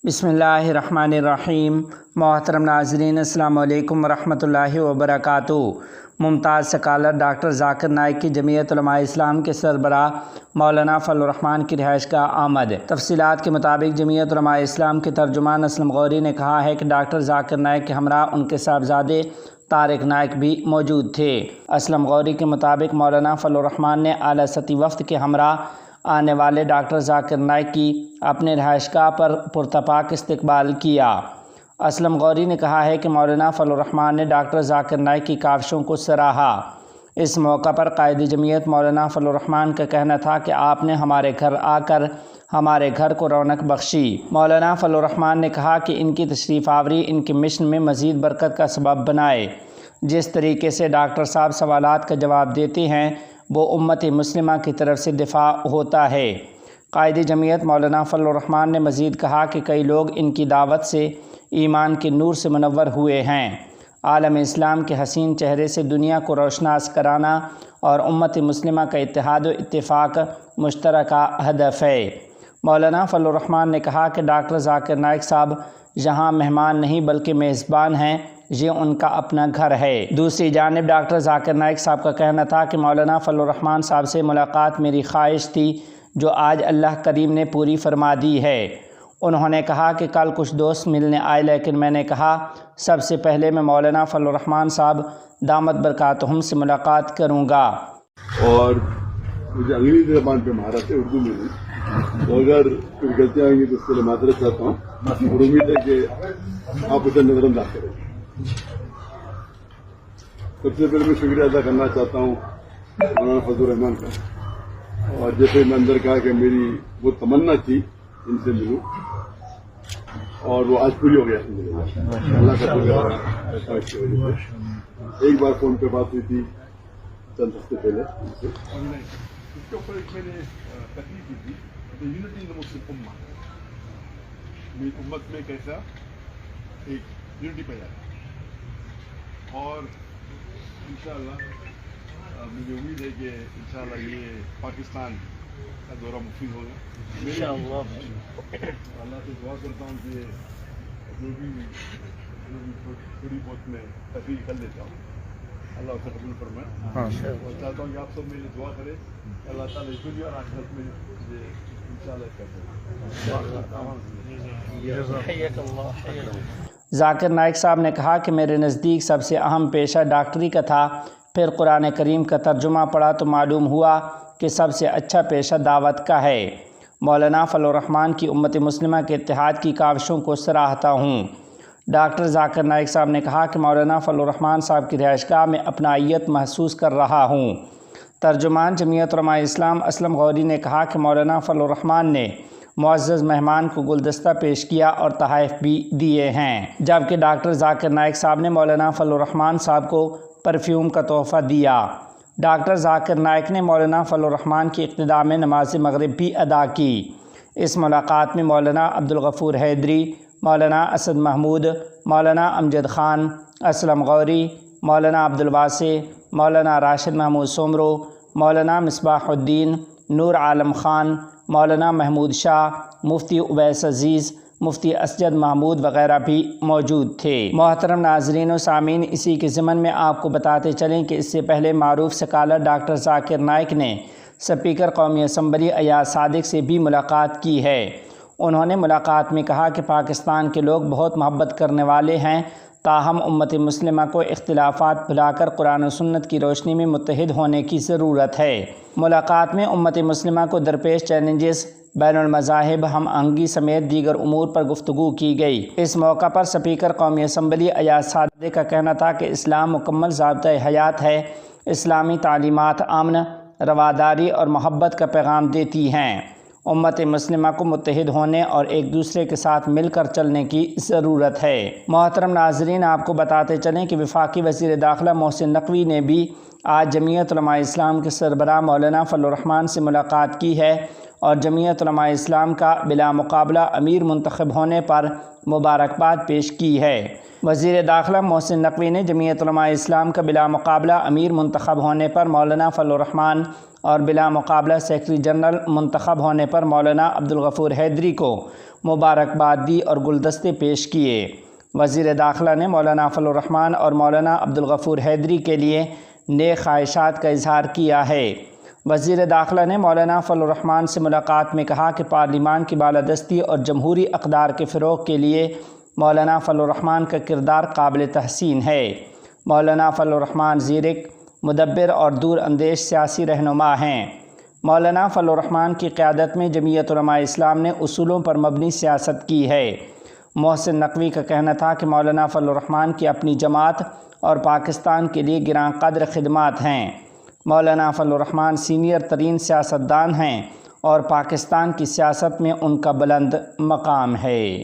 بسم اللہ الرحمن الرحیم۔ محترم ناظرین، السلام علیکم ورحمۃ اللہ وبرکاتہ۔ ممتاز سکالر ڈاکٹر ذاکر نائک کی جمعیت علماء اسلام کے سربراہ مولانا فضل الرحمان کی رہائش گاہ آمد۔ تفصیلات کے مطابق جمعیت علماء اسلام کے ترجمان اسلم غوری نے کہا ہے کہ ڈاکٹر ذاکر نائک کے ہمراہ ان کے صاحبزادے طارق نائک بھی موجود تھے۔ اسلم غوری کے مطابق مولانا فضل الرحمان نے اعلیٰ سطحی وفد کے ہمراہ آنے والے ڈاکٹر ذاکر نائک کی اپنے رہائش گاہ پر پرتپاک استقبال کیا۔ اسلم غوری نے کہا ہے کہ مولانا فضل الرحمان نے ڈاکٹر ذاکر نائک کی کاوشوں کو سراہا۔ اس موقع پر قائد جمعیت مولانا فضل الرحمان کا کہنا تھا کہ آپ نے ہمارے گھر آ کر ہمارے گھر کو رونق بخشی۔ مولانا فضل الرحمان نے کہا کہ ان کی تشریف آوری ان کے مشن میں مزید برکت کا سبب بنائے۔ جس طریقے سے ڈاکٹر صاحب سوالات کا جواب دیتے ہیں وہ امت مسلمہ کی طرف سے دفاع ہوتا ہے۔ قائد جمعیت مولانا فضل الرحمان نے مزید کہا کہ کئی لوگ ان کی دعوت سے ایمان کے نور سے منور ہوئے ہیں۔ عالم اسلام کے حسین چہرے سے دنیا کو روشناس کرانا اور امت مسلمہ کا اتحاد و اتفاق مشترکہ ہدف ہے۔ مولانا فضل الرحمان نے کہا کہ ڈاکٹر ذاکر نائک صاحب یہاں مہمان نہیں بلکہ میزبان ہیں، یہ ان کا اپنا گھر ہے۔ دوسری جانب ڈاکٹر ذاکر نائک صاحب کا کہنا تھا کہ مولانا فضل الرحمان صاحب سے ملاقات میری خواہش تھی جو آج اللہ کریم نے پوری فرما دی ہے۔ انہوں نے کہا کہ کل کچھ دوست ملنے آئے لیکن میں نے کہا سب سے پہلے میں مولانا فضل الرحمان صاحب دامت برکاتہم سے ملاقات کروں گا۔ اور مجھے انگریزی زبان پہ مہارت ہے، اردو میں نہیں، تو اگر کوئی غلطیاں آئیں گی تو اس کے لیے معذرت چاہتا ہوں اور امید ہے کہ آپ اسے نظر انداز کریں۔ سب سے پہلے میں شکریہ ادا کرنا چاہتا ہوں مولانا فضل الرحمان کا، اور جیسے میں اندر کہا کہ میری وہ تمنا تھی ان سے ملوں اور وہ آج پوری ہو گیا اللہ کا شکر کی وجہ سے۔ ایک بار فون پہ بات ہوئی تھی چند ہفتے پہلے ان سے، اس کے اوپر میں نے تکلیف کی تھی یونٹی ان مسلم امہ، میری امت میں کیسا ایک یونٹی پیدا ہے، اور انشاءاللہ مجھے امید ہے کہ انشاءاللہ یہ پاکستان کا دورہ مفید ہوگا انشاءاللہ۔ اللہ سے دعا کرتا ہوں کہ جو بھی تھوڑی بہت میں تقریر کر لیتا ہوں اللہ اسے قبول فرمائے، اور چاہتا ہوں کہ آپ سب میری دعا کریں اللہ تعالیٰ اس دنیا اور آخرت میں مجھے انشاءاللہ ذاکر نائک صاحب نے کہا کہ میرے نزدیک سب سے اہم پیشہ ڈاکٹری کا تھا، پھر قرآن کریم کا ترجمہ پڑھا تو معلوم ہوا کہ سب سے اچھا پیشہ دعوت کا ہے۔ مولانا فضل الرحمان کی امت مسلمہ کے اتحاد کی کاوشوں کو سراہتا ہوں۔ ڈاکٹر ذاکر نائک صاحب نے کہا کہ مولانا فضل الرحمان صاحب کی رہائش گاہ میں اپنائیت محسوس کر رہا ہوں۔ ترجمان جمعیت علماء اسلام اسلم غوری نے کہا کہ مولانا فضل الرحمان نے معزز مہمان کو گلدستہ پیش کیا اور تحائف بھی دیے ہیں، جبکہ ڈاکٹر ذاکر نائک صاحب نے مولانا فضل الرحمان صاحب کو پرفیوم کا تحفہ دیا۔ ڈاکٹر ذاکر نائک نے مولانا فضل الرحمان کی اقتداء میں نماز مغرب بھی ادا کی۔ اس ملاقات میں مولانا عبدالغفور حیدری، مولانا اسد محمود، مولانا امجد خان، اسلم غوری، مولانا عبدالواسع، مولانا راشد محمود سومرو، مولانا مصباح الدین، نور عالم خان، مولانا محمود شاہ، مفتی اویس عزیز، مفتی اسجد محمود وغیرہ بھی موجود تھے۔ محترم ناظرین و سامعین، اسی کے ضمن میں آپ کو بتاتے چلیں کہ اس سے پہلے معروف سکالر ڈاکٹر ذاکر نائک نے سپیکر قومی اسمبلی ایاز صادق سے بھی ملاقات کی ہے۔ انہوں نے ملاقات میں کہا کہ پاکستان کے لوگ بہت محبت کرنے والے ہیں، تاہم امت مسلمہ کو اختلافات بھلا کر قرآن و سنت کی روشنی میں متحد ہونے کی ضرورت ہے۔ ملاقات میں امت مسلمہ کو درپیش چیلنجز، بین المذاہب ہم آہنگی سمیت دیگر امور پر گفتگو کی گئی۔ اس موقع پر سپیکر قومی اسمبلی ایاز صادق کا کہنا تھا کہ اسلام مکمل ضابطۂ حیات ہے، اسلامی تعلیمات امن، رواداری اور محبت کا پیغام دیتی ہیں۔ امت مسلمہ کو متحد ہونے اور ایک دوسرے کے ساتھ مل کر چلنے کی ضرورت ہے۔ محترم ناظرین، آپ کو بتاتے چلیں کہ وفاقی وزیر داخلہ محسن نقوی نے بھی آج جمعیت علماء اسلام کے سربراہ مولانا فضل الرحمان سے ملاقات کی ہے اور جمعیت علماء اسلام کا بلا مقابلہ امیر منتخب ہونے پر مبارکباد پیش کی ہے۔ وزیر داخلہ محسن نقوی نے جمعیت علماء اسلام کا بلا مقابلہ امیر منتخب ہونے پر مولانا فضل الرحمان اور بلا مقابلہ سیکرٹری جنرل منتخب ہونے پر مولانا عبدالغفور حیدری کو مبارکباد دی اور گلدستے پیش کیے۔ وزیر داخلہ نے مولانا فضل الرحمان اور مولانا عبدالغفور حیدری کے لیے نیک خواہشات کا اظہار کیا ہے۔ وزیر داخلہ نے مولانا فضل الرحمان سے ملاقات میں کہا کہ پارلیمان کی بالادستی اور جمہوری اقدار کے فروغ کے لیے مولانا فضل الرحمان کا کردار قابل تحسین ہے۔ مولانا فضل الرحمان زیرک، مدبر اور دور اندیش سیاسی رہنما ہیں۔ مولانا فضل الرحمان کی قیادت میں جمعیت علماء اسلام نے اصولوں پر مبنی سیاست کی ہے۔ محسن نقوی کا کہنا تھا کہ مولانا فضل الرحمان کی اپنی جماعت اور پاکستان کے لیے گراں قدر خدمات ہیں۔ مولانا فضل الرحمان سینئر ترین سیاستدان ہیں اور پاکستان کی سیاست میں ان کا بلند مقام ہے۔